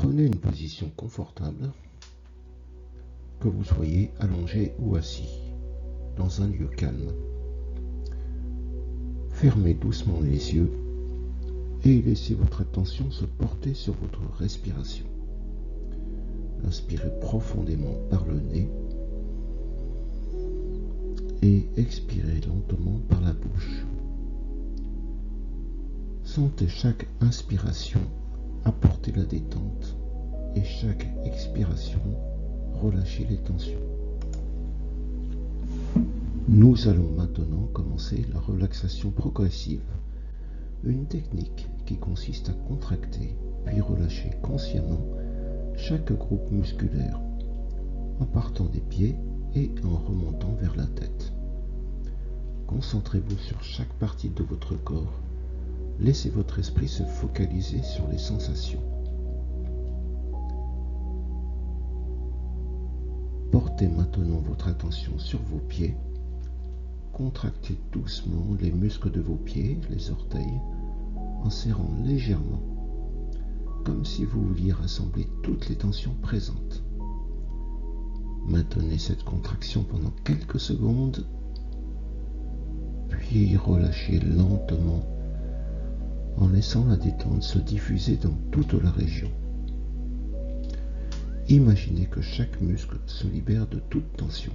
Prenez une position confortable, que vous soyez allongé ou assis, dans un lieu calme. Fermez doucement les yeux et laissez votre attention se porter sur votre respiration. Inspirez profondément par le nez et expirez lentement par la bouche. Sentez chaque inspiration apporter la détente et chaque expiration relâcher les tensions. Nous allons maintenant commencer la relaxation progressive, une technique qui consiste à contracter puis relâcher consciemment chaque groupe musculaire en partant des pieds et en remontant vers la tête. Concentrez-vous sur chaque partie de votre corps. Laissez votre esprit se focaliser sur les sensations. Portez maintenant votre attention sur vos pieds. Contractez doucement les muscles de vos pieds, les orteils, en serrant légèrement, comme si vous vouliez rassembler toutes les tensions présentes. Maintenez cette contraction pendant quelques secondes, puis relâchez lentement en laissant la détente se diffuser dans toute la région. Imaginez que chaque muscle se libère de toute tension,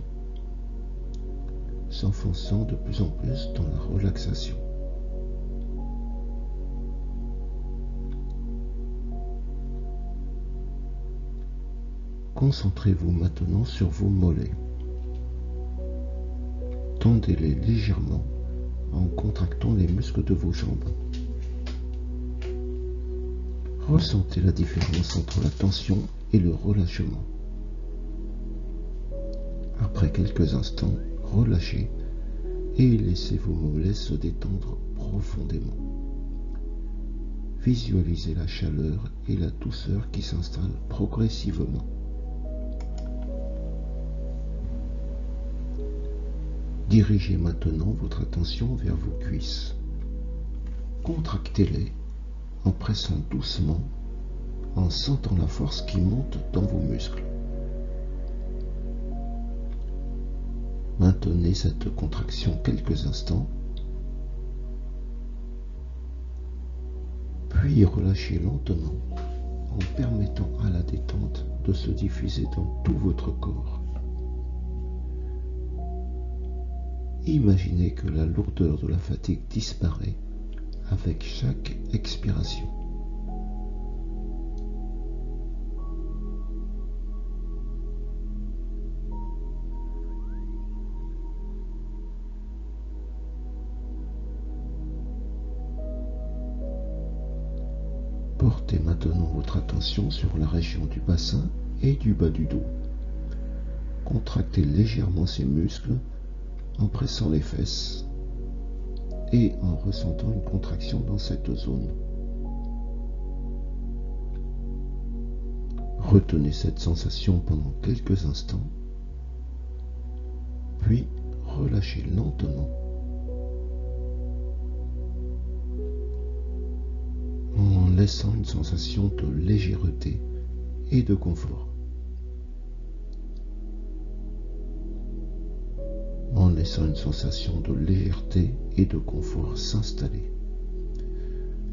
s'enfonçant de plus en plus dans la relaxation. Concentrez-vous maintenant sur vos mollets. Tendez-les légèrement en contractant les muscles de vos jambes. Ressentez la différence entre la tension et le relâchement. Après quelques instants, relâchez et laissez vos mollets se détendre profondément. Visualisez la chaleur et la douceur qui s'installent progressivement. Dirigez maintenant votre attention vers vos cuisses. Contractez-les en pressant doucement, en sentant la force qui monte dans vos muscles. Maintenez cette contraction quelques instants, puis relâchez lentement en permettant à la détente de se diffuser dans tout votre corps. Imaginez que la lourdeur de la fatigue disparaît avec chaque expiration. Portez maintenant votre attention sur la région du bassin et du bas du dos. Contractez légèrement ces muscles en pressant les fesses et en ressentant une contraction dans cette zone. Retenez cette sensation pendant quelques instants, puis relâchez lentement en laissant une sensation de légèreté et de confort. En laissant une sensation de légèreté et de confort s'installer.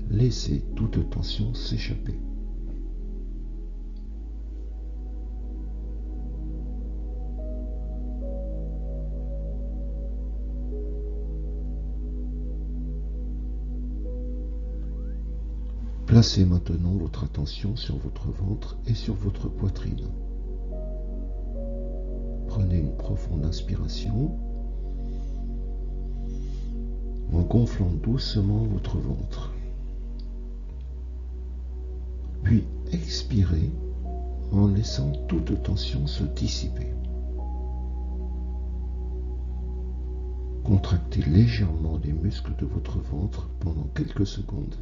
Laissez toute tension s'échapper. Placez maintenant votre attention sur votre ventre et sur votre poitrine. Prenez une profonde inspiration en gonflant doucement votre ventre. Puis expirez en laissant toute tension se dissiper. Contractez légèrement les muscles de votre ventre pendant quelques secondes.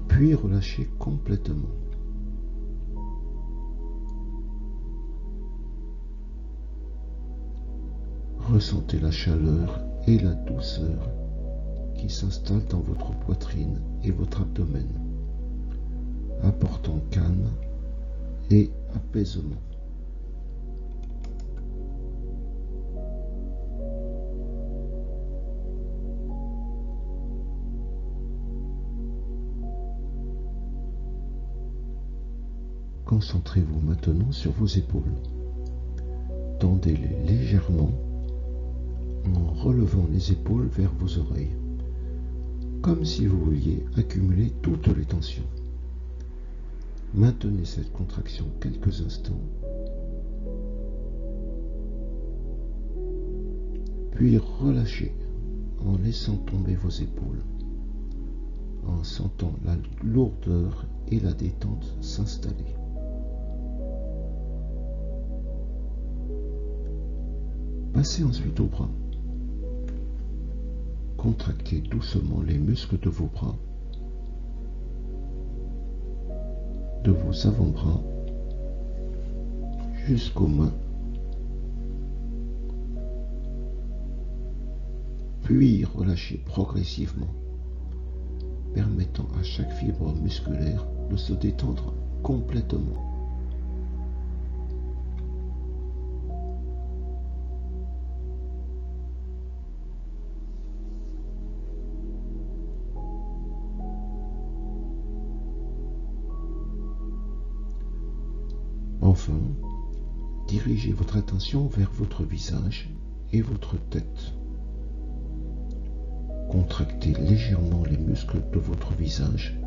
Puis relâchez complètement. Ressentez la chaleur et la douceur qui qui s'installe dans votre poitrine et votre abdomen, apportant calme et apaisement. Concentrez-vous maintenant sur vos épaules. Tendez-les légèrement en relevant les épaules vers vos oreilles, comme si vous vouliez accumuler toutes les tensions. Maintenez cette contraction quelques instants, puis relâchez en laissant tomber vos épaules, en sentant la lourdeur et la détente s'installer. Passez ensuite aux bras. Contractez doucement les muscles de vos bras, de vos avant-bras jusqu'aux mains, puis relâchez progressivement, permettant à chaque fibre musculaire de se détendre complètement. Enfin, dirigez votre attention vers votre visage et votre tête. Contractez légèrement les muscles de votre visage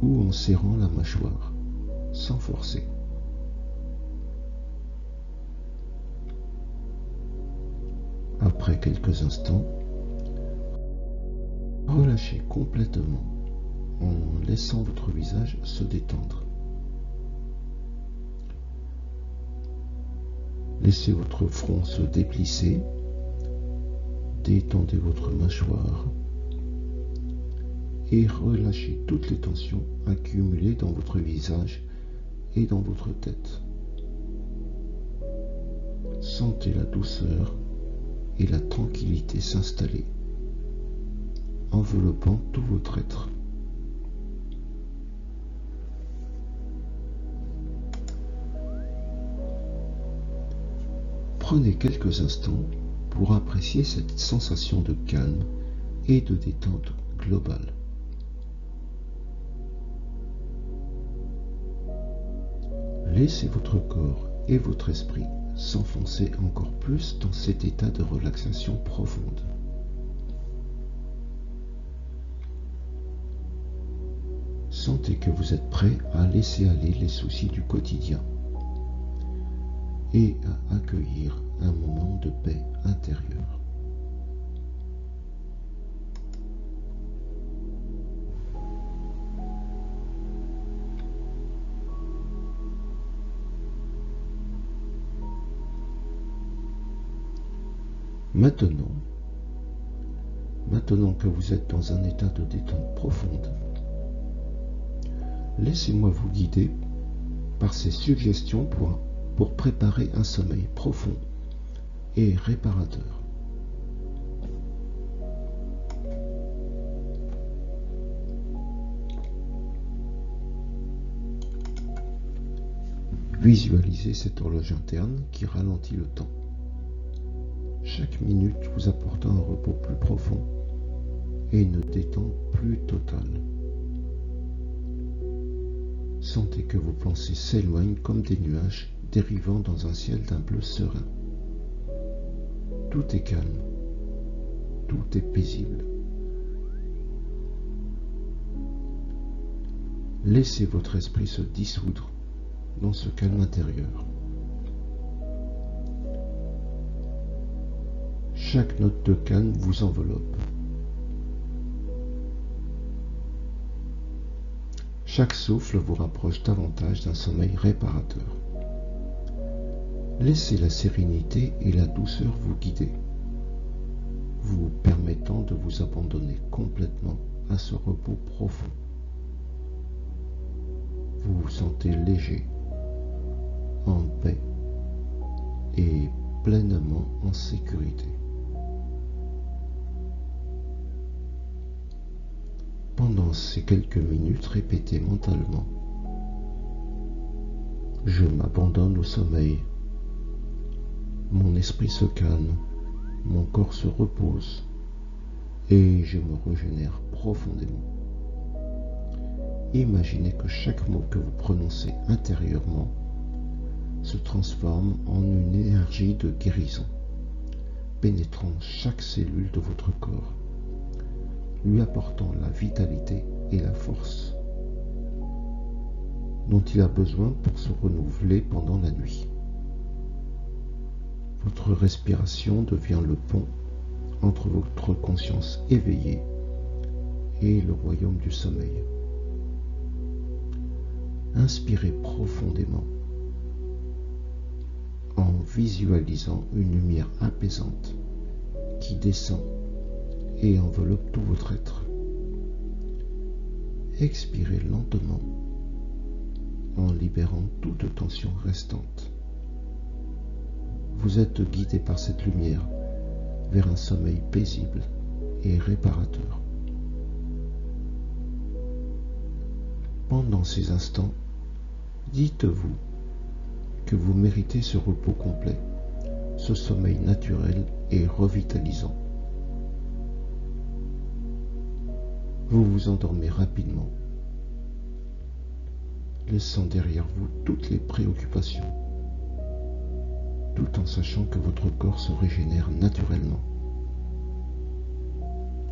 ou en serrant la mâchoire, sans forcer. Après quelques instants, relâchez complètement en laissant votre visage se détendre. Laissez votre front se déplisser, détendez votre mâchoire et relâchez toutes les tensions accumulées dans votre visage et dans votre tête. Sentez la douceur et la tranquillité s'installer, enveloppant tout votre être. Prenez quelques instants pour apprécier cette sensation de calme et de détente globale. Laissez votre corps et votre esprit s'enfoncer encore plus dans cet état de relaxation profonde. Sentez que vous êtes prêt à laisser aller les soucis du quotidien et à accueillir un moment de paix intérieure. Maintenant que vous êtes dans un état de détente profonde, laissez-moi vous guider par ces suggestions pour préparer un sommeil profond et réparateur. Visualisez cette horloge interne qui ralentit le temps, chaque minute vous apportant un repos plus profond et une détente plus totale. Sentez que vos pensées s'éloignent comme des nuages dérivant dans un ciel d'un bleu serein. Tout est calme, tout est paisible. Laissez votre esprit se dissoudre dans ce calme intérieur. Chaque note de calme vous enveloppe. Chaque souffle vous rapproche davantage d'un sommeil réparateur. Laissez la sérénité et la douceur vous guider, vous permettant de vous abandonner complètement à ce repos profond. Vous vous sentez léger, en paix et pleinement en sécurité. Pendant ces quelques minutes, répétez mentalement: je m'abandonne au sommeil. Mon esprit se calme, mon corps se repose et je me régénère profondément. Imaginez que chaque mot que vous prononcez intérieurement se transforme en une énergie de guérison, pénétrant chaque cellule de votre corps, lui apportant la vitalité et la force dont il a besoin pour se renouveler pendant la nuit. Votre respiration devient le pont entre votre conscience éveillée et le royaume du sommeil. Inspirez profondément en visualisant une lumière apaisante qui descend et enveloppe tout votre être. Expirez lentement en libérant toute tension restante. Vous êtes guidé par cette lumière vers un sommeil paisible et réparateur. Pendant ces instants, dites-vous que vous méritez ce repos complet, ce sommeil naturel et revitalisant. Vous vous endormez rapidement, laissant derrière vous toutes les préoccupations, tout en sachant que votre corps se régénère naturellement.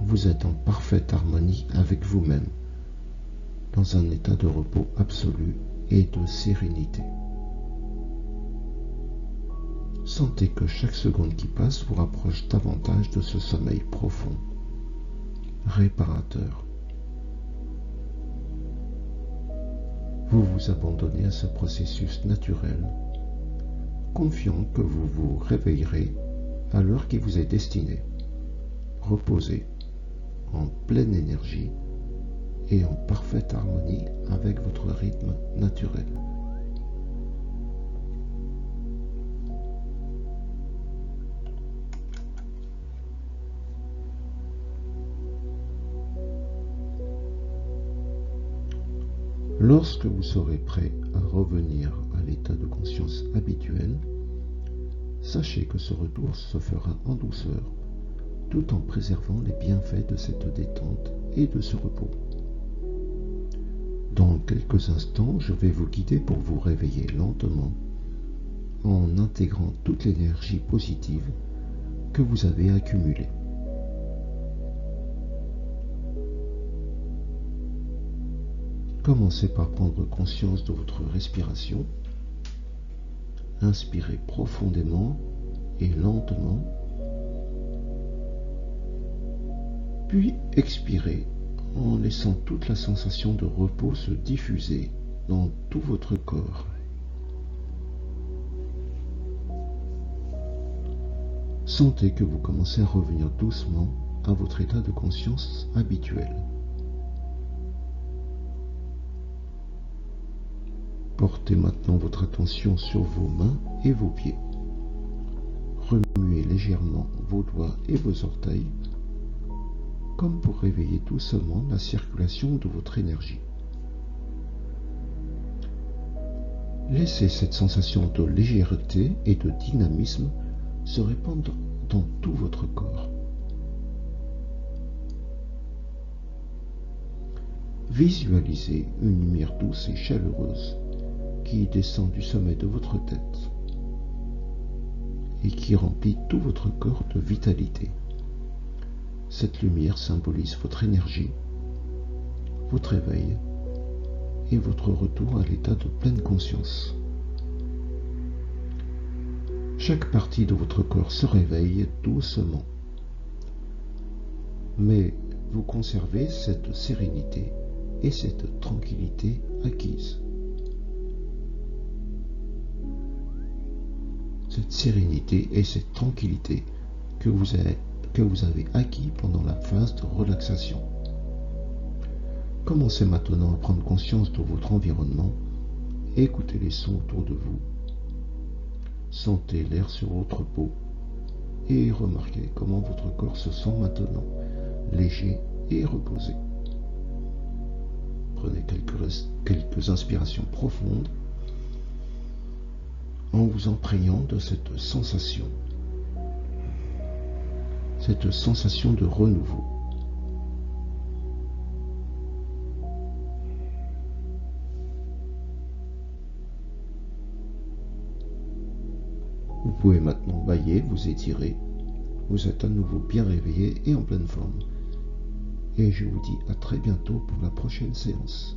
Vous êtes en parfaite harmonie avec vous-même, dans un état de repos absolu et de sérénité. Sentez que chaque seconde qui passe vous rapproche davantage de ce sommeil profond, réparateur. Vous vous abandonnez à ce processus naturel, confiant que vous vous réveillerez à l'heure qui vous est destinée, reposé, en pleine énergie et en parfaite harmonie avec votre rythme naturel. Lorsque vous serez prêt à revenir à l'état de conscience habituel, sachez que ce retour se fera en douceur, tout en préservant les bienfaits de cette détente et de ce repos. Dans quelques instants, je vais vous guider pour vous réveiller lentement en intégrant toute l'énergie positive que vous avez accumulée. Commencez par prendre conscience de votre respiration. Inspirez profondément et lentement, puis expirez en laissant toute la sensation de repos se diffuser dans tout votre corps. Sentez que vous commencez à revenir doucement à votre état de conscience habituel. Portez maintenant votre attention sur vos mains et vos pieds. Remuez légèrement vos doigts et vos orteils, comme pour réveiller doucement la circulation de votre énergie. Laissez cette sensation de légèreté et de dynamisme se répandre dans tout votre corps. Visualisez une lumière douce et chaleureuse qui descend du sommet de votre tête et qui remplit tout votre corps de vitalité. Cette lumière symbolise votre énergie, votre éveil et votre retour à l'état de pleine conscience. Chaque partie de votre corps se réveille doucement, mais vous conservez cette sérénité et cette tranquillité acquise. Cette sérénité et cette tranquillité que vous avez acquis pendant la phase de relaxation. Commencez maintenant à prendre conscience de votre environnement, écoutez les sons autour de vous, sentez l'air sur votre peau et remarquez comment votre corps se sent maintenant, léger et reposé. prenez quelques inspirations profondes en vous imprégnant de cette sensation de renouveau. Vous pouvez maintenant bâiller, vous étirer. Vous êtes à nouveau bien réveillé et en pleine forme. Et je vous dis à très bientôt pour la prochaine séance.